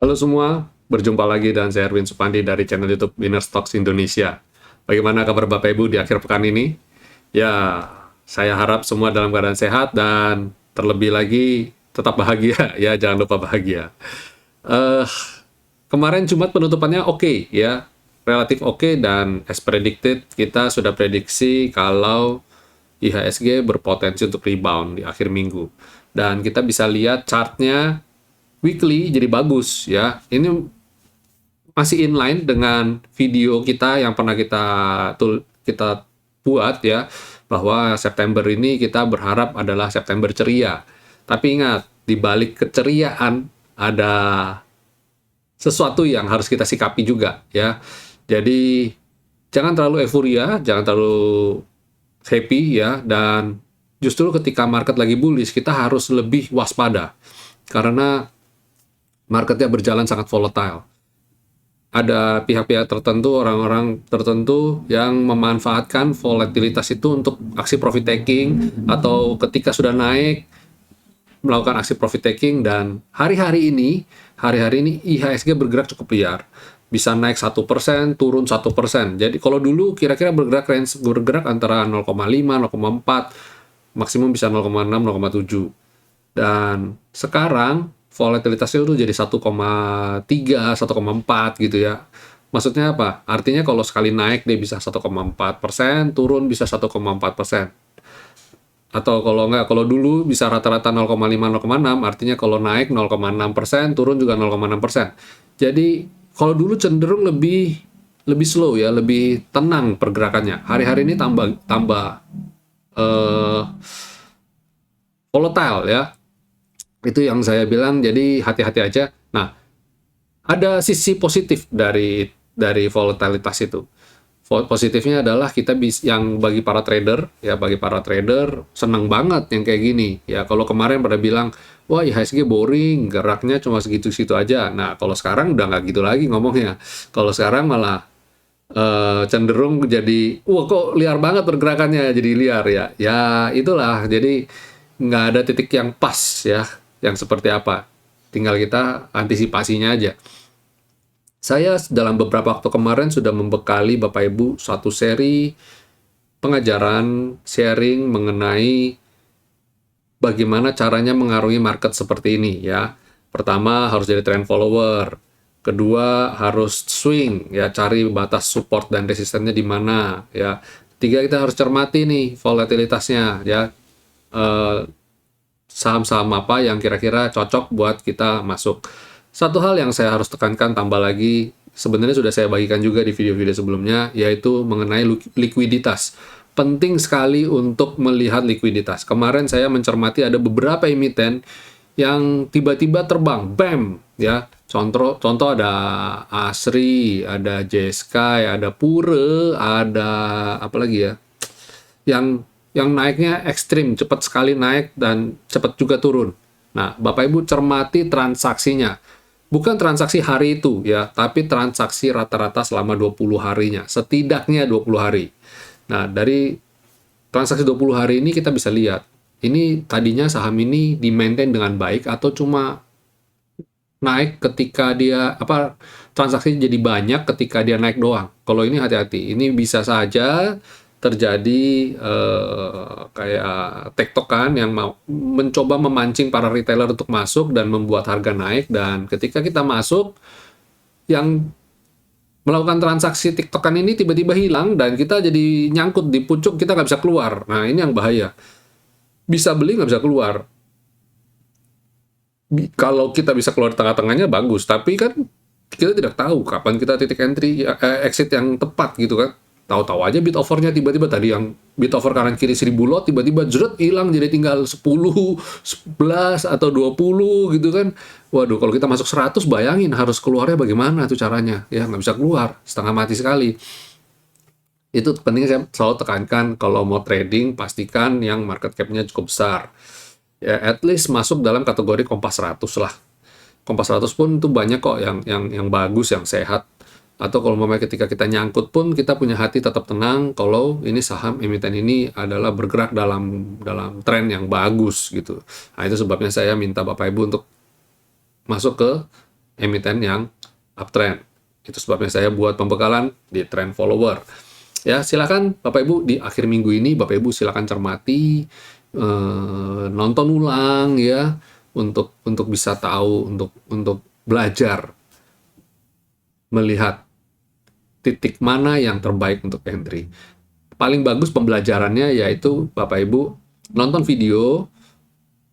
Halo semua, berjumpa lagi dan saya Erwin Supandi dari channel YouTube Winner Stocks Indonesia. Bagaimana kabar Bapak Ibu di akhir pekan ini? Ya, saya harap semua dalam keadaan sehat dan terlebih lagi tetap bahagia ya, jangan lupa bahagia. Eh, Kemarin Jumat penutupannya oke ya, relatif oke dan as predicted kita sudah prediksi kalau IHSG berpotensi untuk rebound di akhir minggu. Dan kita bisa lihat chartnya weekly jadi bagus ya. Ini masih inline dengan video kita yang pernah kita buat ya, bahwa September ini kita berharap adalah September ceria. Tapi ingat, di balik keceriaan ada sesuatu yang harus kita sikapi juga ya. Jadi jangan terlalu euforia, jangan terlalu happy ya, dan justru ketika market lagi bullish kita harus lebih waspada karena marketnya berjalan sangat volatile. Ada pihak-pihak tertentu, orang-orang tertentu yang memanfaatkan volatilitas itu untuk aksi profit taking, atau ketika sudah naik melakukan aksi profit taking. Dan hari-hari ini IHSG bergerak cukup liar, bisa naik 1%, turun 1%. Jadi kalau dulu kira-kira bergerak antara 0,5, 0,4, maksimum bisa 0,6, 0,7. Dan sekarang volatilitasnya itu jadi 1,3, 1,4 gitu ya. Maksudnya apa? Artinya kalau sekali naik dia bisa 1,4%, turun bisa 1,4%. Atau kalau nggak, kalau dulu bisa rata-rata 0,5, 0,6, artinya kalau naik 0,6%, turun juga 0,6%. Jadi kalau dulu cenderung lebih slow ya, lebih tenang pergerakannya. Hari-hari ini tambah volatile ya. Itu yang saya bilang, jadi hati-hati aja. Nah, ada sisi positif dari volatilitas itu. Positifnya adalah kita yang bagi para trader senang banget yang kayak gini ya. Kalau kemarin pada bilang, wah IHSG boring, geraknya cuma segitu-segitu aja. Nah, kalau sekarang udah nggak gitu lagi ngomongnya. Kalau sekarang malah cenderung jadi, wah kok liar banget pergerakannya, jadi liar ya. Ya itulah, jadi nggak ada titik yang pas ya, yang seperti apa. Tinggal kita antisipasinya aja. Saya dalam beberapa waktu kemarin sudah membekali Bapak Ibu satu seri pengajaran sharing mengenai bagaimana caranya mengarungi market seperti ini ya. Pertama harus jadi trend follower. Kedua harus swing ya, cari batas support dan resistennya di mana ya. Ketiga kita harus cermati nih volatilitasnya ya. Saham-saham apa yang kira-kira cocok buat kita masuk. Satu hal yang saya harus tekankan tambah lagi, sebenarnya sudah saya bagikan juga di video-video sebelumnya, yaitu mengenai likuiditas. Penting sekali untuk melihat likuiditas. Kemarin saya mencermati ada beberapa emiten yang tiba-tiba terbang, bam, ya. Contoh ada Asri, ada JSky, ada Pure, ada apa lagi ya? Yang naiknya ekstrim, cepat sekali naik dan cepat juga turun. Nah, Bapak Ibu cermati transaksinya. Bukan transaksi hari itu ya, tapi transaksi rata-rata selama 20 harinya. Setidaknya 20 hari. Nah, dari transaksi 20 hari ini kita bisa lihat, ini tadinya saham ini di-maintain dengan baik atau cuma naik ketika dia transaksi jadi banyak ketika dia naik doang. Kalau ini hati-hati, ini bisa saja terjadi kayak tektokan yang mau mencoba memancing para retailer untuk masuk dan membuat harga naik, dan ketika kita masuk yang melakukan transaksi tiktokan ini tiba-tiba hilang dan kita jadi nyangkut di pucuk, kita nggak bisa keluar. Nah ini yang bahaya, bisa beli nggak bisa keluar. Kalau kita bisa keluar tengah-tengahnya bagus, tapi kan kita tidak tahu kapan kita titik entry exit yang tepat gitu kan. Tahu-tahu aja bid offernya tiba-tiba tadi yang bid offer kanan kiri 1000 lot tiba-tiba jeret hilang jadi tinggal 10, 11 atau 20 gitu kan. Waduh, kalau kita masuk 100 bayangin harus keluarnya bagaimana tuh caranya. Ya nggak bisa keluar, setengah mati sekali. Itu penting saya selalu tekankan, kalau mau trading pastikan yang market cap-nya cukup besar. Ya at least masuk dalam kategori Kompas 100 lah. Kompas 100 pun tuh banyak kok yang bagus, yang sehat. Atau kalau ketika kita nyangkut pun kita punya hati tetap tenang kalau ini saham emiten ini adalah bergerak dalam tren yang bagus gitu. Nah itu sebabnya saya minta Bapak Ibu untuk masuk ke emiten yang uptrend. Itu sebabnya saya buat pembekalan di trend follower. Ya, silakan Bapak Ibu di akhir minggu ini Bapak Ibu silakan cermati, nonton ulang ya untuk bisa tahu, untuk belajar melihat titik mana yang terbaik untuk entry. Paling bagus pembelajarannya yaitu Bapak Ibu nonton video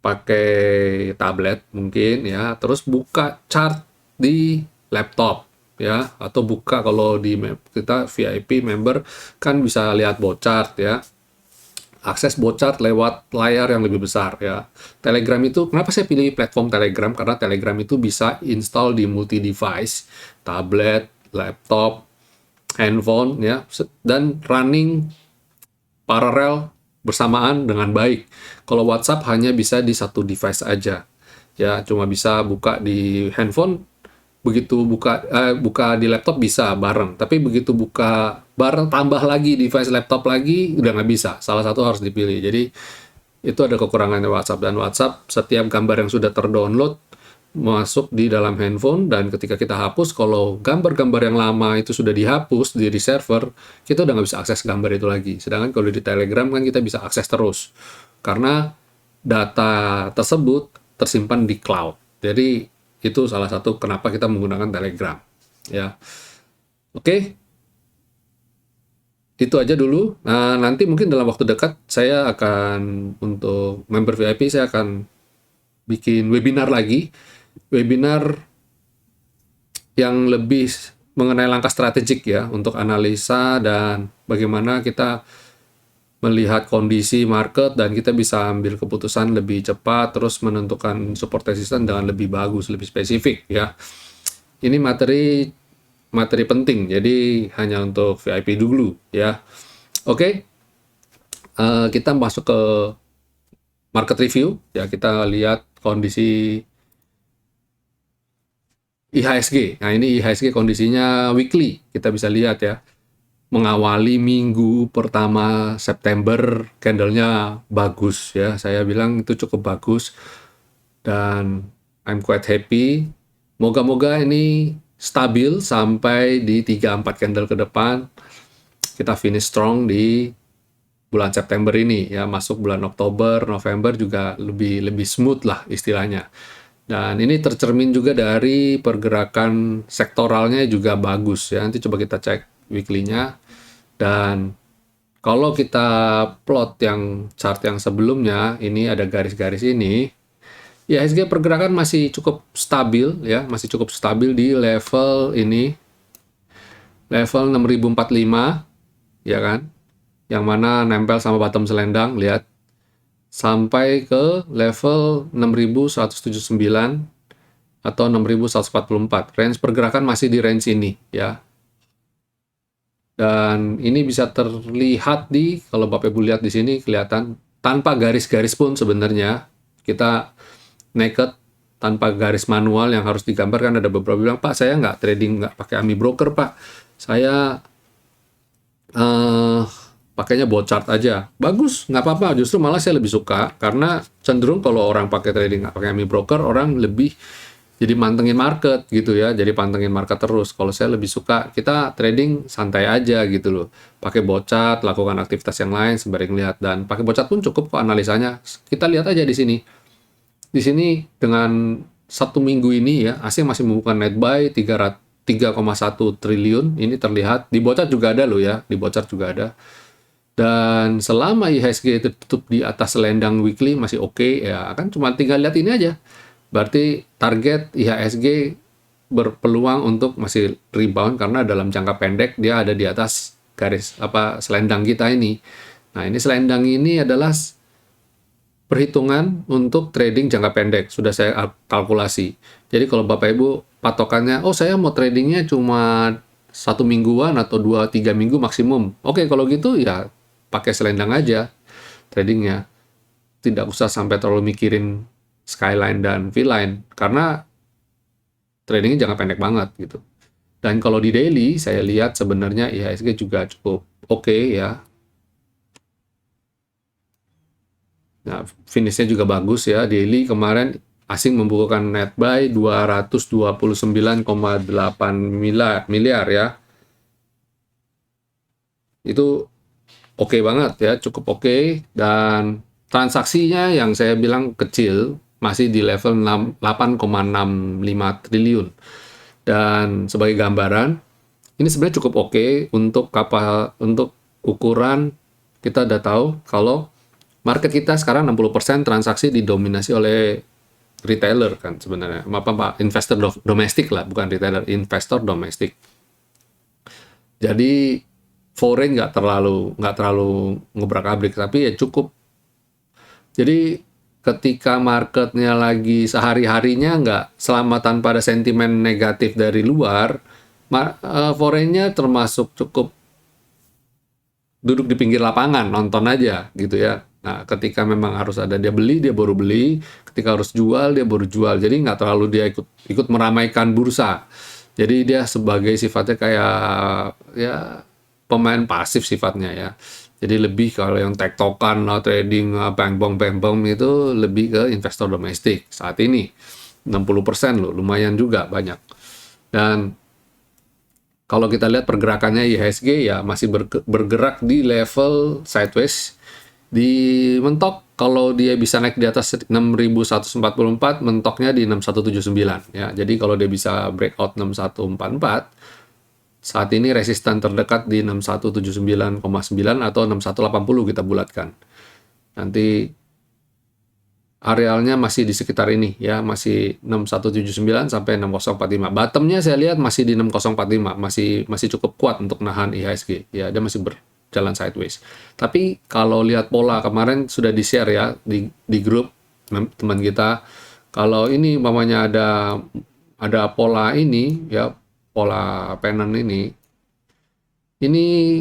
pakai tablet mungkin ya, terus buka chart di laptop ya, atau buka kalau di kita VIP member kan bisa lihat bot chart ya, akses bot chart lewat layar yang lebih besar ya. Telegram itu, kenapa saya pilih platform Telegram? Karena Telegram itu bisa install di multi device, tablet, laptop, handphone ya, dan running paralel bersamaan dengan baik. Kalau WhatsApp hanya bisa di satu device aja. Ya, cuma bisa buka di handphone, begitu buka di laptop bisa bareng. Tapi begitu buka bareng tambah lagi device laptop lagi udah nggak bisa. Salah satu harus dipilih. Jadi itu ada kekurangannya WhatsApp, dan WhatsApp setiap gambar yang sudah terdownload masuk di dalam handphone, dan ketika kita hapus, kalau gambar-gambar yang lama itu sudah dihapus di server, kita udah nggak bisa akses gambar itu lagi. Sedangkan kalau di Telegram kan kita bisa akses terus, karena data tersebut tersimpan di cloud. Jadi itu salah satu kenapa kita menggunakan Telegram. Ya, oke, itu aja dulu. Nah, nanti mungkin dalam waktu dekat saya akan, untuk member VIP, saya akan bikin webinar lagi. Webinar yang lebih mengenai langkah strategik ya, untuk analisa dan bagaimana kita melihat kondisi market dan kita bisa ambil keputusan lebih cepat, terus menentukan support resistance dengan lebih bagus, lebih spesifik ya. Ini materi penting, jadi hanya untuk VIP dulu ya. Oke, kita masuk ke market review ya. Kita lihat kondisi IHSG. Nah, ini IHSG kondisinya weekly, kita bisa lihat ya. Mengawali minggu pertama September, candlenya bagus ya. Saya bilang itu cukup bagus, dan I'm quite happy. Moga-moga ini stabil sampai di 3-4 candle ke depan. Kita finish strong di bulan September ini ya. Masuk bulan Oktober, November juga lebih smooth lah istilahnya. Dan ini tercermin juga dari pergerakan sektoralnya juga bagus ya. Nanti coba kita cek weekly-nya. Dan kalau kita plot yang chart yang sebelumnya, ini ada garis-garis ini. IHSG pergerakan masih cukup stabil ya, masih cukup stabil di level ini. Level 6045 ya kan. Yang mana nempel sama bottom selendang, lihat. Sampai ke level 6179 atau 6144. Range pergerakan masih di range ini ya. Dan ini bisa terlihat kalau Bapak Ibu lihat di sini, kelihatan tanpa garis-garis pun sebenarnya kita naked, tanpa garis manual yang harus digambarkan. Ada beberapa bilang, Pak, saya nggak trading, nggak pakai AMI broker, Pak. Saya pakainya bot chart aja. Bagus, nggak apa-apa. Justru malah saya lebih suka, karena cenderung kalau orang pakai trading nggak pakai AMI broker, orang lebih jadi mantengin market gitu ya. Jadi pantengin market terus. Kalau saya lebih suka kita trading santai aja gitu loh. Pakai bot chart, lakukan aktivitas yang lain sembari ngelihat. Dan pakai bot chart pun cukup kok analisanya. Kita lihat aja di sini. Di sini dengan satu minggu ini ya, asing masih membuka net buy 3,1 triliun. Ini terlihat di bot chart juga ada loh ya. Di bot chart juga ada. Dan selama IHSG itu tutup di atas selendang weekly masih oke ya, kan cuma tinggal lihat ini aja. Berarti target IHSG berpeluang untuk masih rebound, karena dalam jangka pendek dia ada di atas garis selendang kita ini. Nah, ini selendang ini adalah perhitungan untuk trading jangka pendek, sudah saya kalkulasi. Jadi kalau Bapak Ibu patokannya, oh saya mau tradingnya cuma 1 mingguan atau 2-3 minggu maksimum. Oke, kalau gitu ya pakai selendang aja tradingnya. Tidak usah sampai terlalu mikirin skyline dan V-line, karena tradingnya jangka pendek banget gitu. Dan kalau di daily, saya lihat sebenarnya IHSG juga cukup oke ya. Nah, finishnya juga bagus ya. Daily kemarin asing membukukan net buy 229,8 miliar ya. Itu oke banget ya, cukup oke. Dan transaksinya yang saya bilang kecil, masih di level 8,65 triliun. Dan sebagai gambaran, ini sebenarnya cukup oke untuk ukuran. Kita udah tahu kalau market kita sekarang 60% transaksi didominasi oleh retailer kan sebenarnya. Apa investor domestik lah, bukan retailer, investor domestik. Jadi foreign nggak terlalu ngobrak-abrik, tapi ya cukup. Jadi ketika marketnya lagi sehari-harinya nggak selama tanpa ada sentimen negatif dari luar, foreignnya termasuk cukup duduk di pinggir lapangan, nonton aja gitu ya. Nah, ketika memang harus ada dia beli, dia baru beli. Ketika harus jual, dia baru jual. Jadi nggak terlalu dia ikut meramaikan bursa. Jadi dia sebagai sifatnya kayak ya pemain pasif sifatnya ya. Jadi lebih kalau yang tektokan, trading, bang bang itu lebih ke investor domestik saat ini. 60% loh, lumayan juga banyak. Dan kalau kita lihat pergerakannya IHSG ya masih bergerak di level sideways. Di mentok kalau dia bisa naik di atas 6.144, mentoknya di 6.179 ya. Jadi kalau dia bisa breakout 6.144, saat ini resistan terdekat di 6.179,9 atau 6.180 kita bulatkan. Nanti arealnya masih di sekitar ini ya, masih 6.179 sampai 6.045. Bottomnya saya lihat masih di 6.045, masih cukup kuat untuk nahan IHSG ya, dia masih berjalan sideways. Tapi kalau lihat pola kemarin sudah di-share ya di grup teman kita, kalau ini umpamanya ada pola ini ya, pola pennant ini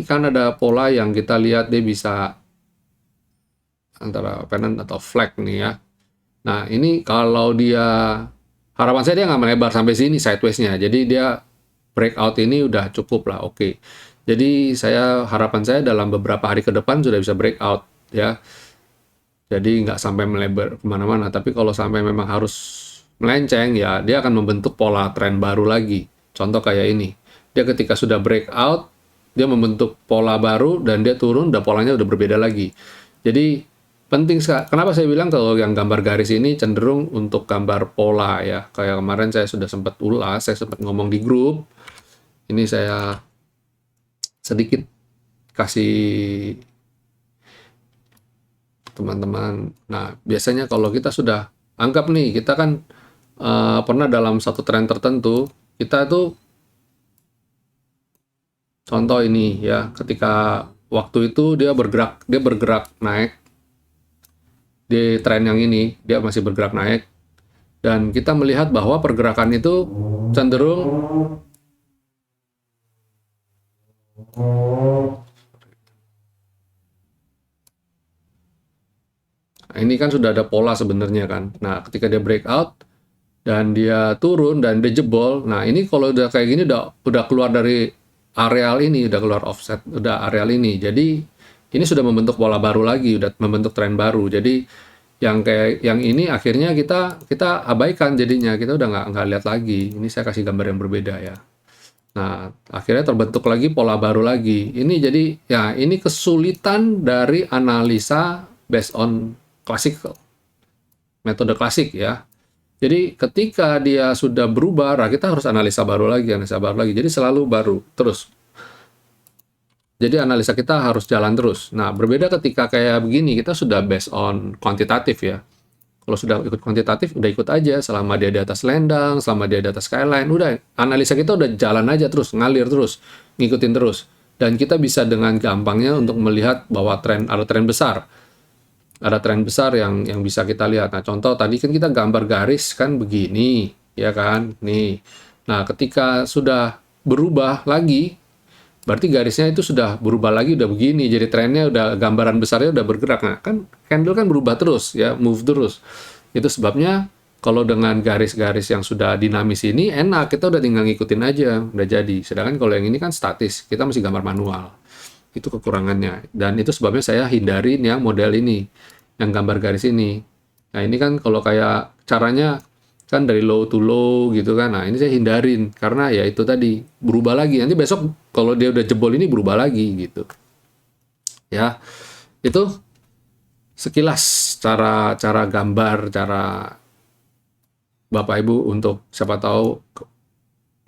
kan ada pola yang kita lihat dia bisa antara pennant atau flag nih ya. Nah, ini kalau dia, harapan saya dia nggak melebar sampai sini sideways-nya. Jadi dia breakout ini udah cukup lah, oke. Jadi harapan saya dalam beberapa hari ke depan sudah bisa breakout ya. Jadi nggak sampai melebar kemana-mana. Tapi kalau sampai memang harus melenceng ya, dia akan membentuk pola tren baru lagi. Contoh kayak ini. Dia ketika sudah breakout, dia membentuk pola baru dan dia turun, dan polanya udah berbeda lagi. Jadi penting sekali. Kenapa saya bilang kalau yang gambar garis ini cenderung untuk gambar pola ya. Kayak kemarin saya sudah sempat ulas, saya sempat ngomong di grup. Ini saya sedikit kasih teman-teman. Nah, biasanya kalau kita sudah anggap nih, kita kan pernah dalam satu tren tertentu, kita tuh contoh ini ya, ketika waktu itu dia bergerak naik di tren yang ini, dia masih bergerak naik, dan kita melihat bahwa pergerakan itu cenderung nah, ini kan sudah ada pola sebenarnya kan. Nah, ketika dia breakout dan dia turun dan dia jebol, nah ini kalau udah kayak gini udah keluar dari areal ini, udah keluar offset, udah areal ini. Jadi ini sudah membentuk pola baru lagi, udah membentuk tren baru. Jadi yang kayak yang ini akhirnya kita abaikan jadinya, kita udah nggak lihat lagi. Ini saya kasih gambar yang berbeda ya. Nah, akhirnya terbentuk lagi pola baru lagi. Ini jadi ya ini kesulitan dari analisa based on classical, metode klasik ya. Jadi ketika dia sudah berubah, nah kita harus analisa baru lagi. Jadi selalu baru terus. Jadi analisa kita harus jalan terus. Nah, berbeda ketika kayak begini, kita sudah based on kuantitatif ya. Kalau sudah ikut kuantitatif, udah ikut aja selama dia di atas lendang, selama dia di atas skyline, udah analisa kita udah jalan aja terus, ngalir terus, ngikutin terus. Dan kita bisa dengan gampangnya untuk melihat bahwa ada tren besar. Ada tren besar yang bisa kita lihat. Nah, contoh tadi kan kita gambar garis kan begini, ya kan? Nih. Nah, ketika sudah berubah lagi, berarti garisnya itu sudah berubah lagi, udah begini. Jadi trennya udah, gambaran besarnya udah bergerak. Nah, kan candle kan berubah terus ya, move terus. Itu sebabnya kalau dengan garis-garis yang sudah dinamis ini enak, kita udah tinggal ngikutin aja, udah jadi. Sedangkan kalau yang ini kan statis, kita mesti gambar manual. Itu kekurangannya. Dan itu sebabnya saya hindarin yang model ini, yang gambar garis ini. Nah, ini kan kalau kayak caranya kan dari low to low gitu kan. Nah, ini saya hindarin karena ya itu tadi berubah lagi. Nanti besok kalau dia udah jebol ini berubah lagi gitu. Ya, itu sekilas cara cara gambar, cara Bapak Ibu untuk siapa tahu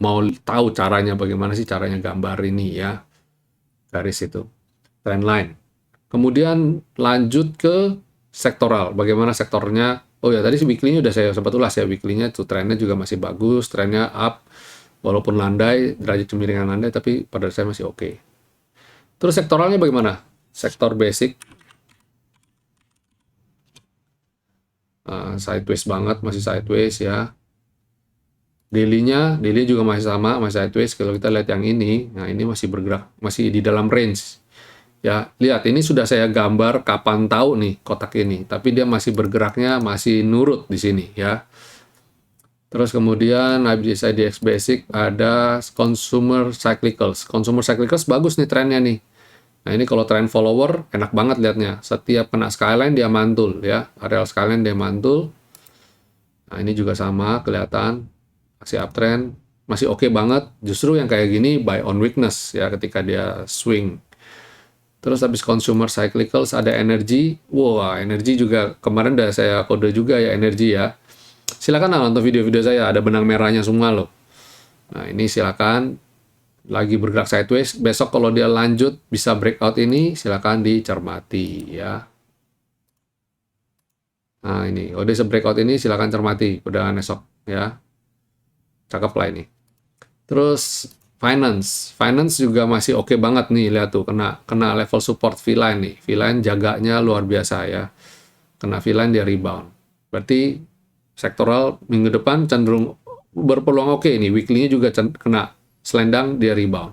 mau tahu caranya bagaimana sih caranya gambar ini ya, garis itu, trendline. Kemudian lanjut ke sektoral, bagaimana sektornya. Oh ya, tadi weekly-nya udah saya sempat ulas ya, weekly-nya tuh trennya juga masih bagus, trennya up, walaupun landai, derajat kemiringan landai, tapi pada saya masih oke. Terus sektoralnya bagaimana? Sektor basic, sideways banget, masih sideways ya. Daily juga masih sama, masih sideways. Kalau kita lihat yang ini, nah ini masih bergerak, masih di dalam range. Ya, lihat ini sudah saya gambar kapan tahu nih kotak ini, tapi dia masih bergeraknya, masih nurut di sini ya. Terus kemudian IBDX Basic ada Consumer Cyclicals. Consumer Cyclicals bagus nih trennya nih. Nah ini kalau trend follower enak banget lihatnya. Setiap kena skyline dia mantul ya, areal skyline dia mantul. Nah ini juga sama kelihatan masih uptrend, masih oke banget. Justru yang kayak gini buy on weakness ya ketika dia swing. Terus habis consumer cyclicals ada energi. Wah, energi juga kemarin udah saya kode juga ya energi ya. Silakan nonton video-video saya, ada benang merahnya semua loh. Nah, ini silakan lagi bergerak sideways. Besok kalau dia lanjut bisa breakout ini, silakan dicermati ya. Nah, ini kalau dia breakout ini silakan cermati perdagangan esok ya. Cakep lah ini. Terus finance juga masih oke banget nih, lihat tuh kena level support V-line nih. V-line jaganya luar biasa ya. Kena V-line dia rebound. Berarti sektoral minggu depan cenderung berpeluang oke nih. Weekly-nya juga kena selendang dia rebound.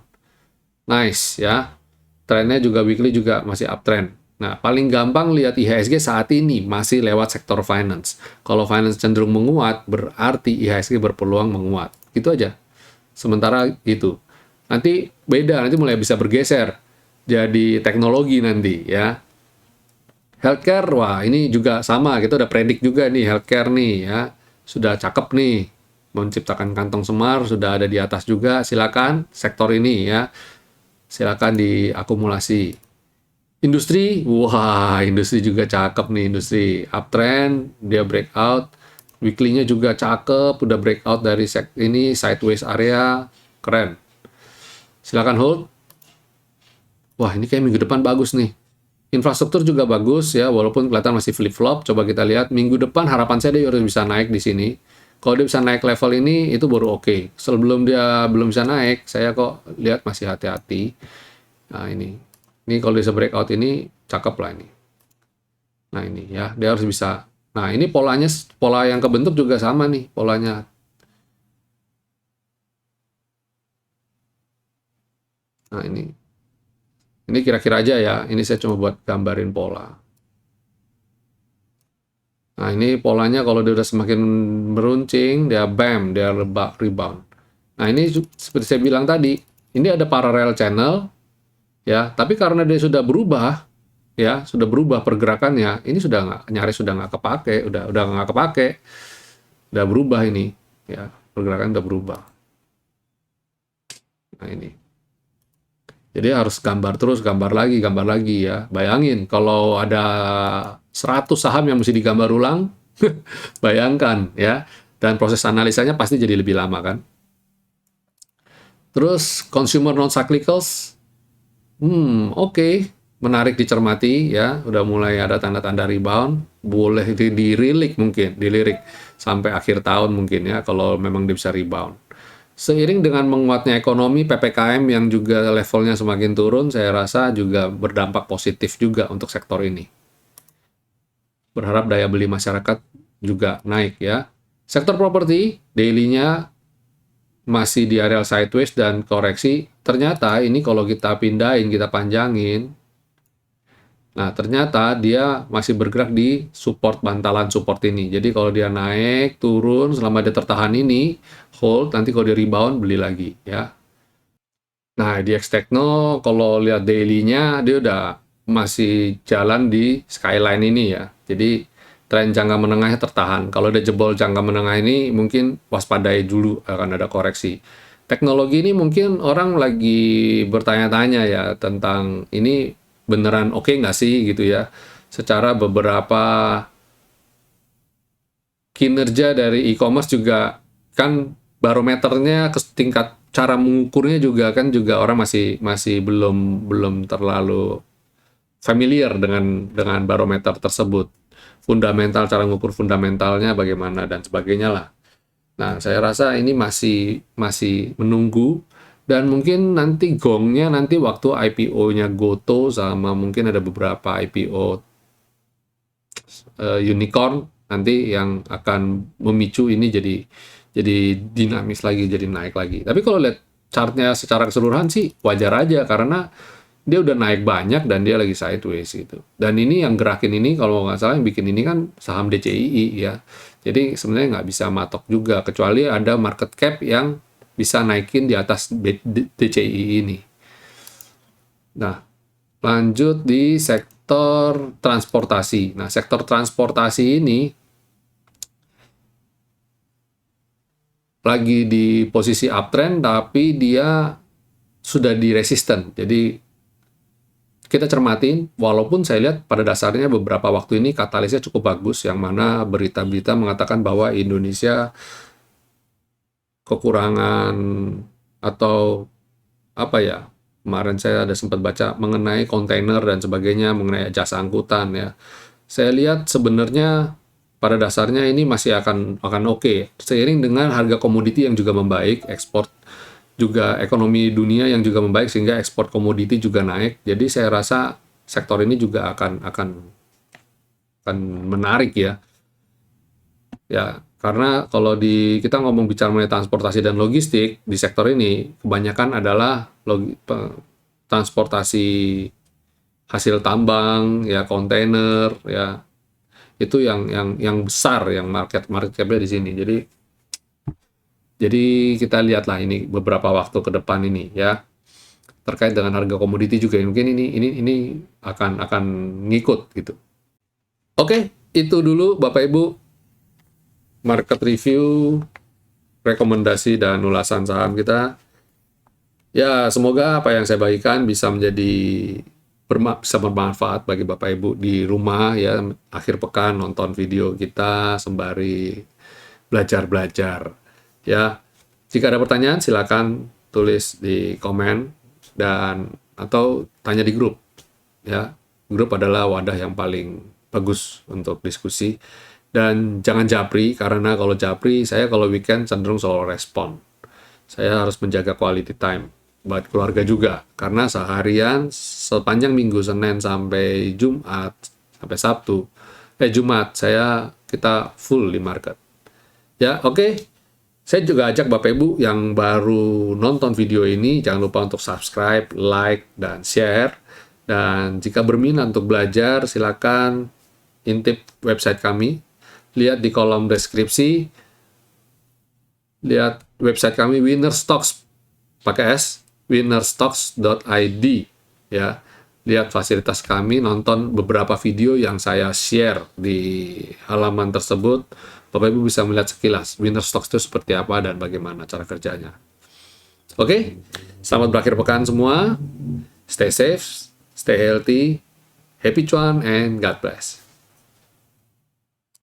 Nice ya. Trennya juga weekly juga masih uptrend. Nah, paling gampang lihat IHSG saat ini masih lewat sektor finance. Kalau finance cenderung menguat, berarti IHSG berpeluang menguat. Gitu aja. Sementara itu. Nanti beda, nanti mulai bisa bergeser. Jadi teknologi nanti ya. Healthcare, wah ini juga sama. Kita udah predik juga nih healthcare nih ya. Sudah cakep nih. Menciptakan kantong semar, sudah ada di atas juga. Silakan sektor ini ya. Silakan diakumulasi. Industri, wah industri juga cakep nih. Industri uptrend, dia breakout. Weekly-nya juga cakep, udah breakout dari ini sideways area, keren. Silakan hold. Wah, ini kayak minggu depan bagus nih. Infrastruktur juga bagus ya, walaupun kelihatan masih flip-flop. Coba kita lihat minggu depan harapan saya dia harus bisa naik di sini. Kalau dia bisa naik level ini, itu baru oke. Sebelum dia belum bisa naik, saya kok lihat masih hati-hati. Nah, ini. Ini kalau dia bisa breakout ini, cakep lah ini. Nah, ini ya, dia harus bisa. Nah, ini polanya, pola yang kebentuk juga sama nih, polanya. Nah, ini. Ini kira-kira aja ya, ini saya cuma buat gambarin pola. Nah, ini polanya kalau dia udah semakin meruncing, dia bam, dia rebound. Nah, ini seperti saya bilang tadi, ini ada parallel channel, ya, tapi karena dia sudah berubah, ya, sudah berubah pergerakannya, ini sudah nggak, nyaris sudah nggak kepake, udah nggak kepake, udah berubah ini, ya, pergerakan udah berubah. Nah, ini. Jadi harus gambar lagi ya. Bayangin kalau ada 100 saham yang mesti digambar ulang, bayangkan ya. Dan proses analisanya pasti jadi lebih lama kan. Terus consumer non cyclicals, oke. Menarik dicermati ya. Udah mulai ada tanda-tanda rebound, boleh dilirik mungkin, dilirik sampai akhir tahun mungkin ya kalau memang dia bisa rebound. Seiring dengan menguatnya ekonomi, PPKM yang juga levelnya semakin turun, saya rasa juga berdampak positif juga untuk sektor ini. Berharap daya beli masyarakat juga naik ya. Sektor properti, daily-nya masih di area sideways dan koreksi. Ternyata ini kalau kita pindahin, kita panjangin, nah ternyata dia masih bergerak di support, bantalan support ini. Jadi kalau dia naik, turun, selama dia tertahan ini, hold, nanti kalau dia rebound, beli lagi ya. Nah, di X-Tekno kalau lihat daily-nya, dia udah masih jalan di skyline ini ya. Jadi tren jangka menengahnya tertahan. Kalau udah jebol jangka menengah ini, mungkin waspadai dulu akan ada koreksi. Teknologi ini mungkin orang lagi bertanya-tanya ya tentang ini beneran oke nggak sih gitu ya. Secara beberapa kinerja dari e-commerce juga kan barometernya ke tingkat cara mengukurnya juga kan juga orang masih masih belum belum terlalu familiar dengan barometer tersebut. Fundamental, cara mengukur fundamentalnya bagaimana dan sebagainya lah. Nah, saya rasa ini masih masih menunggu dan mungkin nanti gongnya nanti waktu IPO-nya Goto sama mungkin ada beberapa IPO unicorn nanti yang akan memicu ini jadi dinamis lagi, jadi naik lagi. Tapi kalau lihat chartnya secara keseluruhan sih wajar aja karena dia udah naik banyak dan dia lagi sideways gitu. Dan ini yang gerakin ini kalau nggak salah yang bikin ini kan saham DCII ya. Jadi sebenarnya nggak bisa matok juga kecuali ada market cap yang bisa naikin di atas DCII ini. Nah, lanjut di sektor transportasi. Nah, sektor transportasi ini lagi di posisi uptrend tapi dia sudah di resisten. Jadi kita cermatin, walaupun saya lihat pada dasarnya beberapa waktu ini katalisnya cukup bagus, yang mana berita-berita mengatakan bahwa Indonesia kekurangan atau apa ya, kemarin saya ada sempat baca mengenai kontainer dan sebagainya, mengenai jasa angkutan ya. Saya lihat sebenarnya pada dasarnya ini masih akan oke. Seiring dengan harga komoditi yang juga membaik, ekspor juga ekonomi dunia yang juga membaik sehingga ekspor komoditi juga naik. Jadi saya rasa sektor ini juga akan menarik ya. Ya, karena kalau kita ngomong bicara mengenai transportasi dan logistik di sektor ini kebanyakan adalah transportasi hasil tambang ya, kontainer ya. Itu yang besar yang market cap-nya di sini. Jadi kita lihatlah ini beberapa waktu ke depan ini ya terkait dengan harga komoditi juga mungkin ini akan ngikut gitu. Oke, itu dulu Bapak Ibu market review, rekomendasi dan ulasan saham kita. Ya, semoga apa yang saya bagikan bisa bisa bermanfaat bagi Bapak Ibu di rumah ya akhir pekan nonton video kita sembari belajar-belajar. Ya, jika ada pertanyaan silakan tulis di komen dan atau tanya di grup. Ya, grup adalah wadah yang paling bagus untuk diskusi dan jangan japri karena kalau japri saya kalau weekend cenderung selalu respon. Saya harus menjaga quality time buat keluarga juga karena seharian sepanjang minggu Senin sampai Jumat sampai Sabtu Jumat kita full di market. Ya, oke. Saya juga ajak Bapak Ibu yang baru nonton video ini, jangan lupa untuk subscribe, like, dan share. Dan jika berminat untuk belajar, silakan intip website kami. Lihat di kolom deskripsi. Lihat website kami, Winnerstocks, pakai S, winnerstocks.id. Ya. Lihat fasilitas kami, nonton beberapa video yang saya share di halaman tersebut. Bapak Ibu bisa melihat sekilas Winnerstocks itu seperti apa dan bagaimana cara kerjanya. Oke, selamat berakhir pekan semua. Stay safe, stay healthy, happy cuan, and God bless.